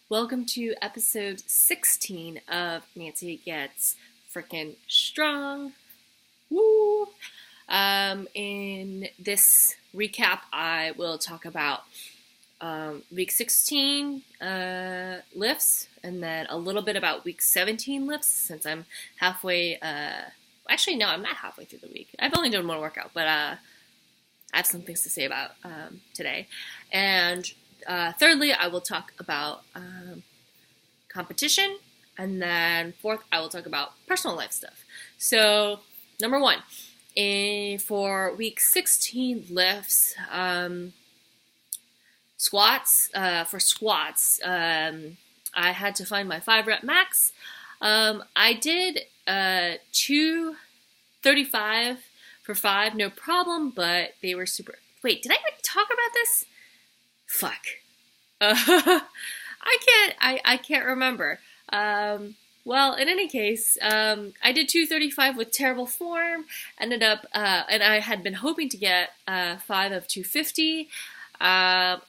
Welcome to episode 16 of Nancy Gets Frickin' Strong. Woo! In this recap, I will talk about week 16 lifts and then a little bit about week 17 lifts since I'm halfway. Actually, no, I'm not halfway through the week. I've only done one workout, but I have some things to say about today. And thirdly, I will talk about competition. And then fourth, I will talk about personal life stuff. So, number one, for week 16 lifts, squats, I had to find my 5 rep max. I did 235 for 5, no problem, but they were super... Wait, did I already talk about this? Fuck. I can't remember. Well, in any case, I did 235 with terrible form, ended up, and I had been hoping to get 5 of 250,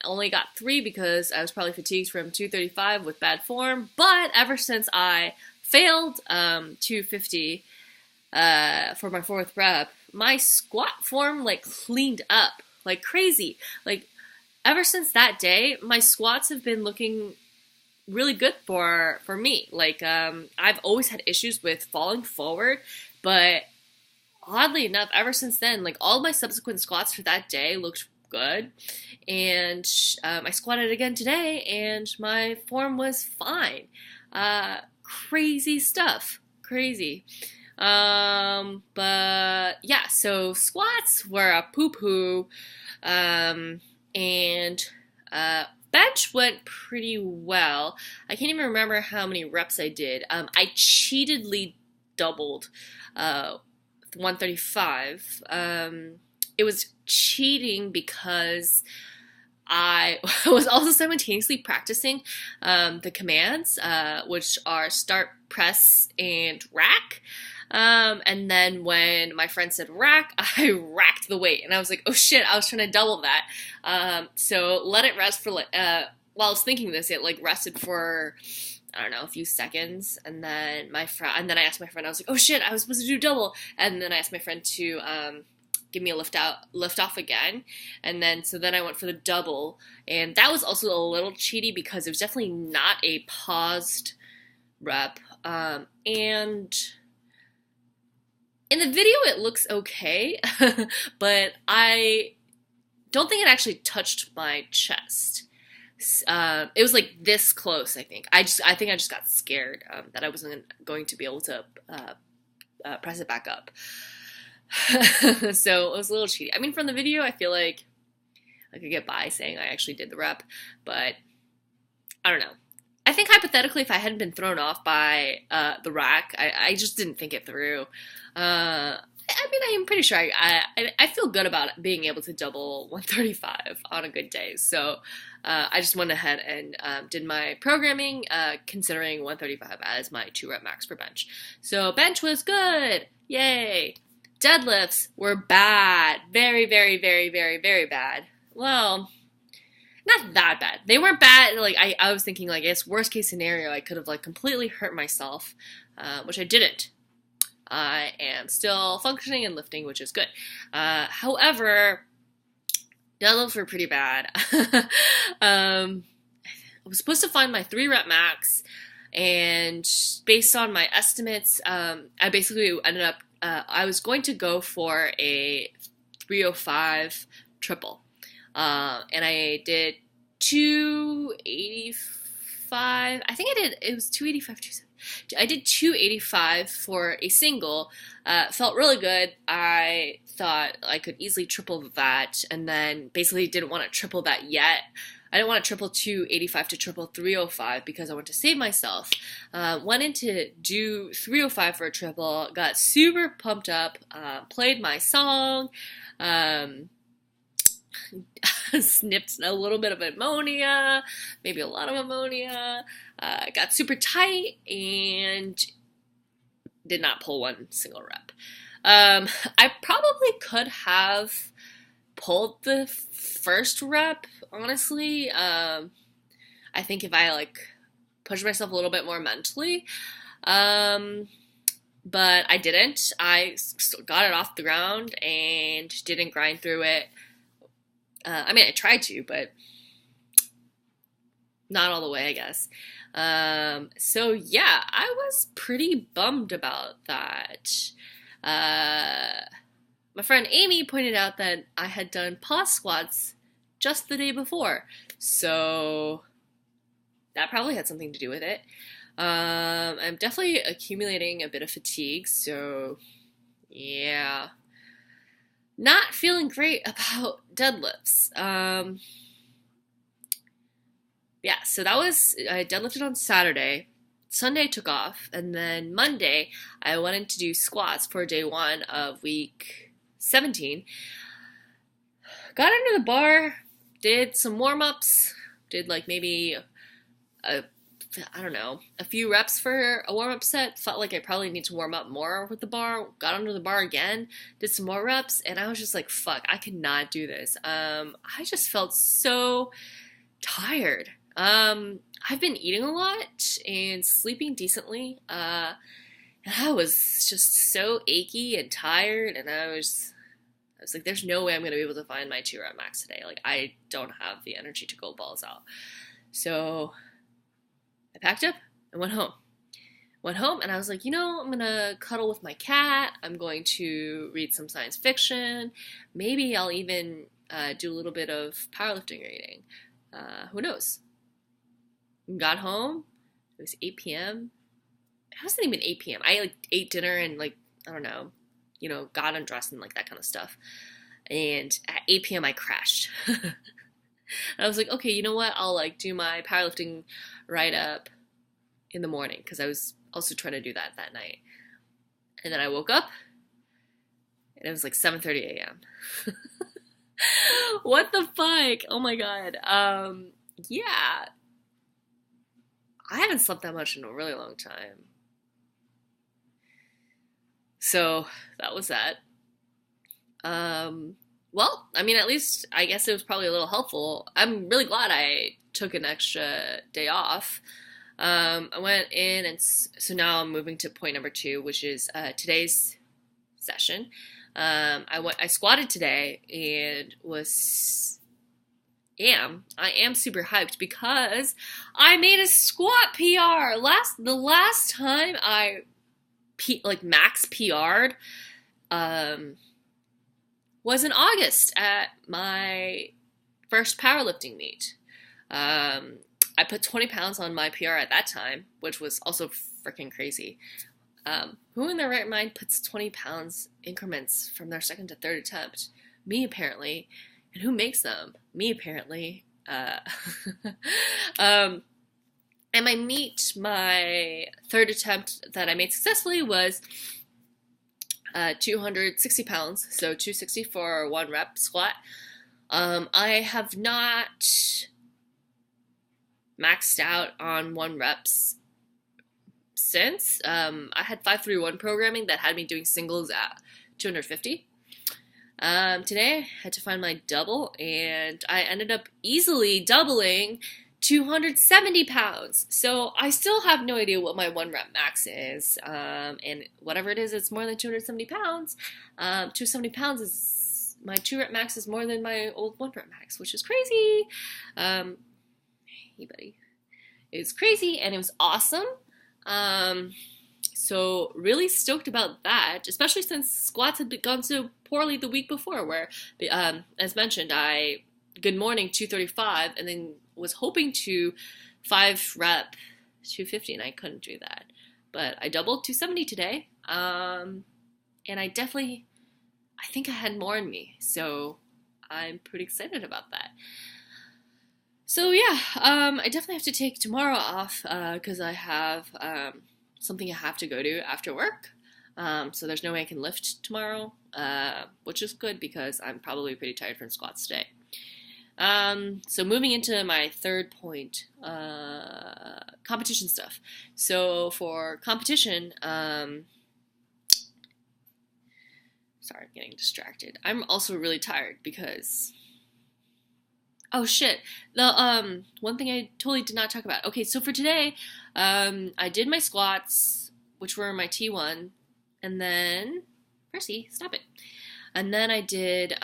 only got 3 because I was probably fatigued from 235 with bad form, but ever since I failed 250 for my 4th rep, my squat form, cleaned up like crazy. Ever since that day, my squats have been looking really good for me. I've always had issues with falling forward, but oddly enough, ever since then, all my subsequent squats for that day looked good. And I squatted again today, and my form was fine. Crazy stuff. Crazy. But yeah, so squats were a poo-poo, and bench went pretty well. I can't even remember how many reps I did. I cheatedly doubled 135. It was cheating because I was also simultaneously practicing the commands, which are start, press, and rack. And then when my friend said rack, I racked the weight, and I was like, oh shit, I was trying to double that. So let it rest for, while I was thinking this, it rested for, I don't know, a few seconds, and then I asked my friend, I was like, oh shit, I was supposed to do double, and then I asked my friend to, give me a lift off again, and then I went for the double, and that was also a little cheaty because it was definitely not a paused rep, and in the video, it looks okay, but I don't think it actually touched my chest. It was this close, I think. I think I just got scared that I wasn't going to be able to press it back up. So it was a little cheaty. I mean, from the video, I feel like I could get by saying I actually did the rep, but I don't know. I think hypothetically, if I hadn't been thrown off by the rack, I just didn't think it through. I mean, I'm pretty sure I feel good about being able to double 135 on a good day. So I just went ahead and did my programming, considering 135 as my 2 rep max for bench. So bench was good. Yay. Deadlifts were bad. Very, very, very, very, very bad. Well, not that bad. They weren't bad. I was thinking, I guess worst case scenario, I could have completely hurt myself, which I didn't. I am still functioning and lifting, which is good. However, deadlifts were pretty bad. I was supposed to find my 3 rep max, and based on my estimates, I basically ended up, I was going to go for a 305 triple. And I did 285. I think it was 285. I did 285 for a single. Felt really good. I thought I could easily triple that, and then basically didn't want to triple that yet. I didn't want to triple 285 to triple 305 because I wanted to save myself. Went in to do 305 for a triple, got super pumped up, played my song, snipped a little bit of ammonia, maybe a lot of ammonia, got super tight, and did not pull one single rep. I probably could have pulled the first rep, honestly. I think if I push myself a little bit more mentally. But I didn't. I got it off the ground and didn't grind through it. I mean, I tried to, but not all the way, I guess. So yeah, I was pretty bummed about that. My friend Amy pointed out that I had done pause squats just the day before, so that probably had something to do with it. I'm definitely accumulating a bit of fatigue, so yeah. Not feeling great about deadlifts. Yeah, so I deadlifted on Saturday. Sunday took off, and then Monday I went in to do squats for day 1 of week 17. Got under the bar, did some warm-ups, did like maybe a few reps for a warm-up set. Felt like I probably need to warm up more with the bar. Got under the bar again, did some more reps, and I was just like, fuck, I cannot do this. I just felt so tired. I've been eating a lot and sleeping decently, and I was just so achy and tired, and I was like, there's no way I'm going to be able to find my 2 rep max today. Like, I don't have the energy to go balls out. So I packed up and went home. And I was like, I'm going to cuddle with my cat. I'm going to read some science fiction. Maybe I'll even do a little bit of powerlifting reading. Who knows? Got home. It was 8 p.m. It wasn't even 8 p.m. I ate dinner and I don't know, got undressed and that kind of stuff. And at 8 p.m. I crashed. And I was like, okay, you know what? I'll do my powerlifting write-up in the morning, because I was also trying to do that night. And then I woke up and it was 7:30 a.m. What the fuck? Oh my god. Yeah. I haven't slept that much in a really long time. So that was that. Well, I mean, at least I guess it was probably a little helpful. I'm really glad I took an extra day off. I went in, and so now I'm moving to point number 2, which is today's session. I squatted today and I am super hyped because I made a squat PR. The last time I max PR'd was in August at my first powerlifting meet. I put 20 pounds on my PR at that time, which was also freaking crazy. Who in their right mind puts 20 pounds increments from their second to third attempt? Me, apparently. And who makes them? Me, apparently. And my third attempt that I made successfully was 260 pounds, so 260 for 1 rep squat. I have not maxed out on 1 reps since. I had 531 programming that had me doing singles at 250. Today I had to find my double, and I ended up easily doubling 270 pounds. So I still have no idea what my 1 rep max is. And whatever it is, it's more than 270 pounds. 270 pounds is my 2 rep max is more than my old 1 rep max, which is crazy. Hey buddy. It's crazy, and it was awesome. So really stoked about that, especially since squats had gone so poorly the week before, where, as mentioned, I good morning 235, and then was hoping to 5 rep 250, and I couldn't do that. But I doubled 270 today, and I think I had more in me, so I'm pretty excited about that. So yeah, I definitely have to take tomorrow off, because I have something I have to go to after work. So there's no way I can lift tomorrow, which is good because I'm probably pretty tired from squats today. So moving into my third point, competition stuff. So for competition, sorry, I'm getting distracted. I'm also really tired because Oh shit. The one thing I totally did not talk about. Okay, so for today, I did my squats, which were my T1, and then Percy, stop it. And then I did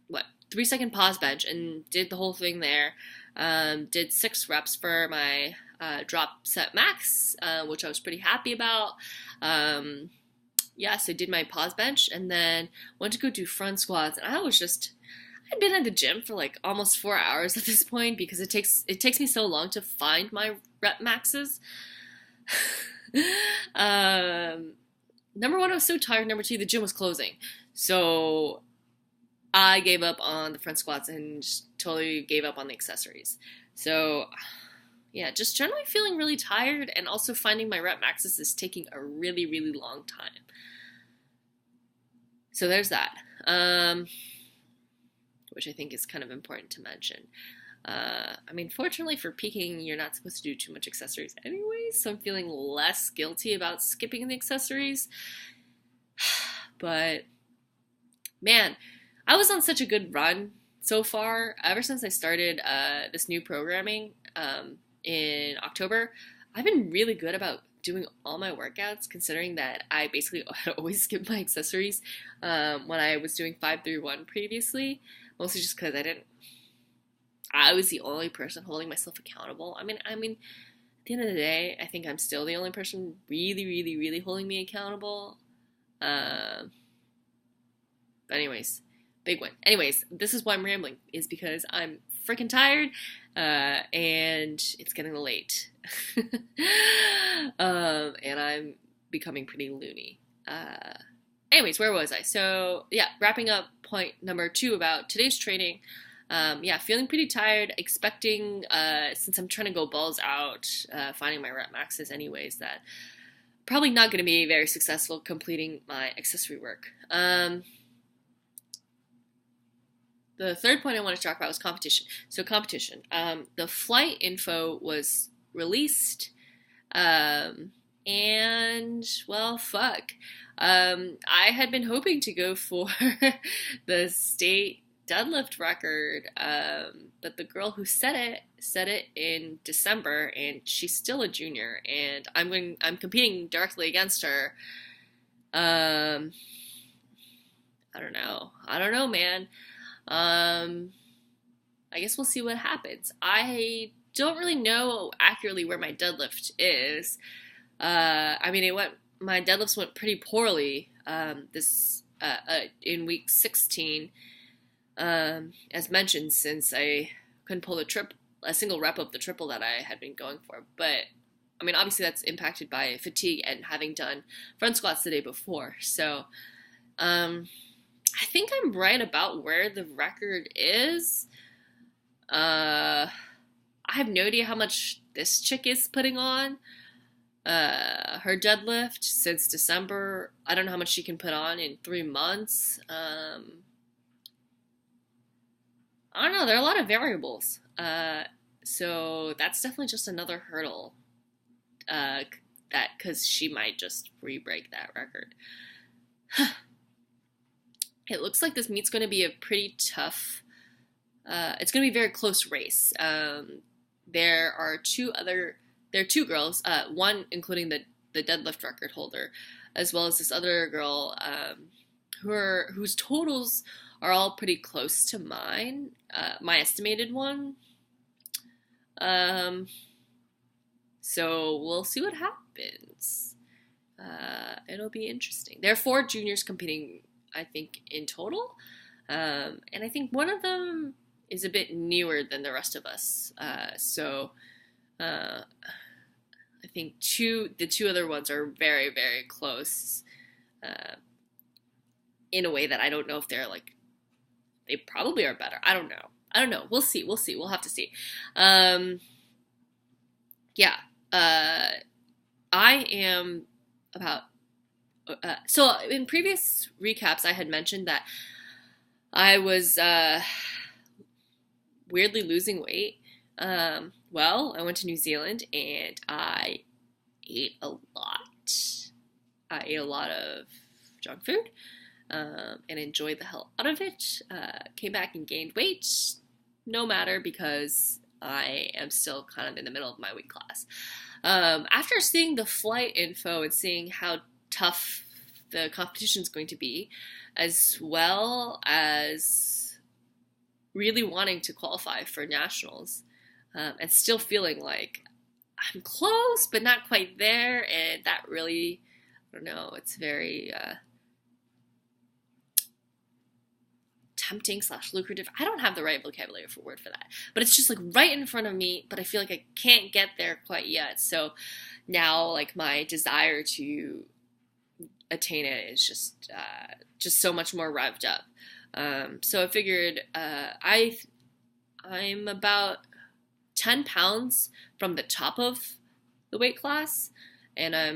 what 3 second pause bench and did the whole thing there. Did 6 reps for my drop set max, which I was pretty happy about. Yeah, so I did my pause bench and then went to go do front squats, and I'd been at the gym for like almost 4 hours at this point because it takes me so long to find my rep maxes. um, Number one, I was so tired. Number two, the gym was closing, so I gave up on the front squats and just totally gave up on the accessories. So yeah, just generally feeling really tired, and also finding my rep maxes is taking a really really long time. So there's that. Which I think is kind of important to mention. I mean, fortunately for peaking, you're not supposed to do too much accessories anyway, so I'm feeling less guilty about skipping the accessories. But, man, I was on such a good run so far. Ever since I started this new programming in October, I've been really good about doing all my workouts, considering that I basically always skipped my accessories when I was doing 5-3-1 previously, mostly just because I was the only person holding myself accountable. I mean, at the end of the day, I think I'm still the only person really, really, really holding me accountable. But anyways, big one. Anyways, this is why I'm rambling, is because I'm freaking tired, and it's getting late. And I'm becoming pretty loony. Anyways, where was I? So, yeah, wrapping up point number 2 about today's training. Yeah, feeling pretty tired, expecting, since I'm trying to go balls out, finding my rep maxes anyways, that probably not going to be very successful completing my accessory work. The third point I want to talk about was competition. So competition. The flight info was released, and, well, fuck. I had been hoping to go for the state deadlift record, but the girl who set it in December, and she's still a junior, and I'm competing directly against her. I don't know, man. I guess we'll see what happens. I don't really know accurately where my deadlift is. My deadlifts went pretty poorly this in week 16, as mentioned, since I couldn't pull a single rep of the triple that I had been going for. But I mean, obviously that's impacted by fatigue and having done front squats the day before. So I think I'm right about where the record is. I have no idea how much this chick is putting on. Her deadlift since December, I don't know how much she can put on in 3 months. I don't know, there are a lot of variables. So that's definitely just another hurdle, because she might just re-break that record. It looks like this meet's going to be a pretty tough, it's going to be a very close race. There are two girls, one including the deadlift record holder, as well as this other girl, whose totals are all pretty close to mine, my estimated one. So we'll see what happens. It'll be interesting. There are 4 juniors competing, I think, in total, and I think one of them is a bit newer than the rest of us. So I think the two other ones are very, very close, in a way that I don't know if they're like, they probably are better. I don't know. We'll see. We'll have to see. Yeah. I am about. So in previous recaps, I had mentioned that I was weirdly losing weight. Well, I went to New Zealand and I ate a lot. I ate a lot of junk food, and enjoyed the hell out of it. Came back and gained weight. no matter because I am still kind of in the middle of my weight class. After seeing the flight info and seeing how tough the competition is going to be, as well as really wanting to qualify for nationals, and still feeling like I'm close but not quite there, and that really, I don't know, it's very tempting / lucrative. I don't have the right vocabulary for word for that, but it's just like right in front of me, but I feel like I can't get there quite yet. So now, like, my desire to attain it is just so much more revved up. So I figured I'm about 10 pounds from the top of the weight class, and I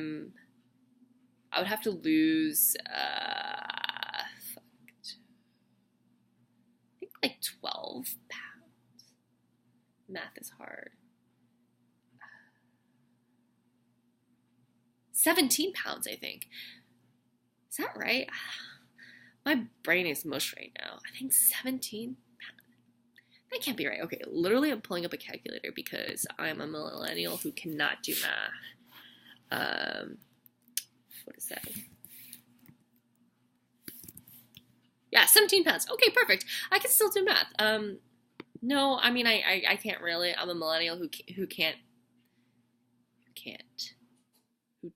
would have to lose I think like 12 pounds. Math is hard. 17 pounds, I think. Is that right? My brain is mush right now. I think 17 pounds. That can't be right. Okay, literally I'm pulling up a calculator because I'm a millennial who cannot do math. What is that? Yeah, 17 pounds. Okay, perfect. I can still do math. No, I mean, I can't really. I'm a millennial who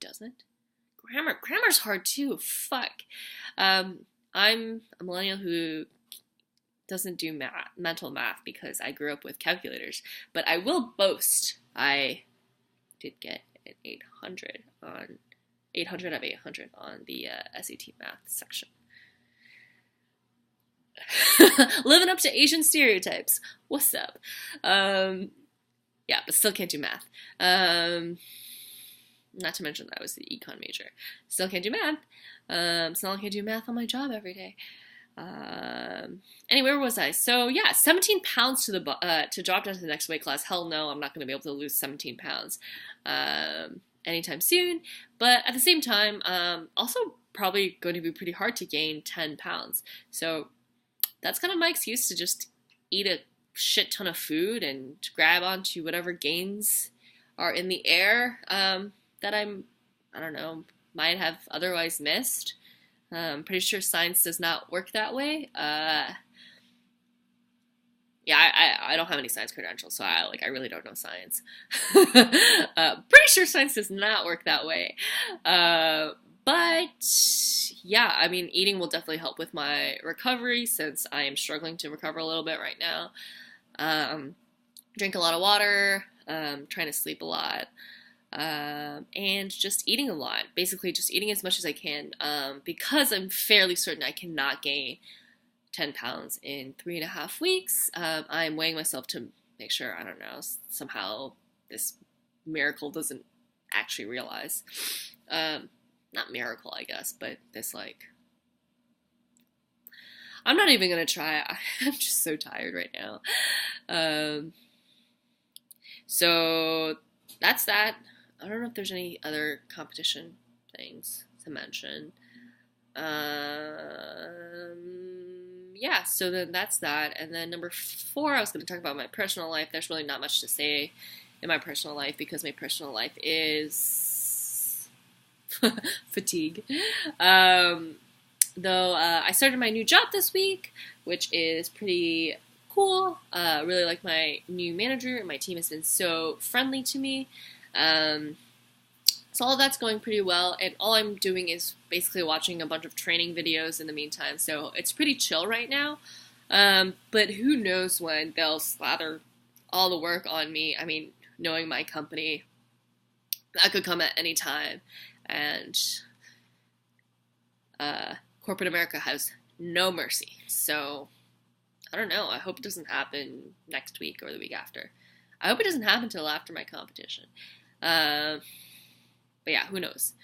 doesn't? Grammar's hard too. Fuck. I'm a millennial who doesn't do mental math because I grew up with calculators. But I will boast I did get an 800 out of 800 on the SAT math section. Living up to Asian stereotypes. What's up? Yeah, but still can't do math. Not to mention that I was the econ major. Still can't do math. Still can't do math on my job every day. Anyway, where was I? So yeah, 17 pounds to drop down to the next weight class. Hell no, I'm not going to be able to lose 17 pounds anytime soon. But at the same time, also probably going to be pretty hard to gain 10 pounds. So that's kind of my excuse to just eat a shit ton of food and grab onto whatever gains are in the air that I don't know, might have otherwise missed. I'm pretty sure science does not work that way. Yeah, I don't have any science credentials, so I really don't know science. Pretty sure science does not work that way. But yeah, I mean, eating will definitely help with my recovery since I am struggling to recover a little bit right now. Drink a lot of water, trying to sleep a lot, and just eating a lot. Basically, just eating as much as I can because I'm fairly certain I cannot gain 10 pounds in 3.5 weeks. I'm weighing myself to make sure, I don't know, somehow this miracle doesn't actually realize. Not miracle, I guess, but this, like, I'm not even gonna try. I'm just so tired right now. So that's that. I don't know if there's any other competition things to mention. Yeah, so then that's that. And then number 4, I was going to talk about my personal life. There's really not much to say in my personal life because my personal life is fatigue. Though I started my new job this week, which is pretty cool. Really like my new manager, and my team has been so friendly to me. So all of that's going pretty well, and all I'm doing is basically watching a bunch of training videos in the meantime, so it's pretty chill right now. But who knows when they'll slather all the work on me. I mean, knowing my company, that could come at any time, and corporate America has no mercy. So I don't know. I hope it doesn't happen next week or the week after. I hope it doesn't happen until after my competition. But yeah, who knows?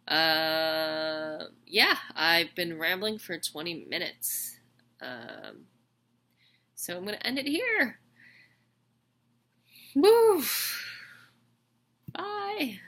Yeah, I've been rambling for 20 minutes. So I'm going to end it here. Woo! Bye!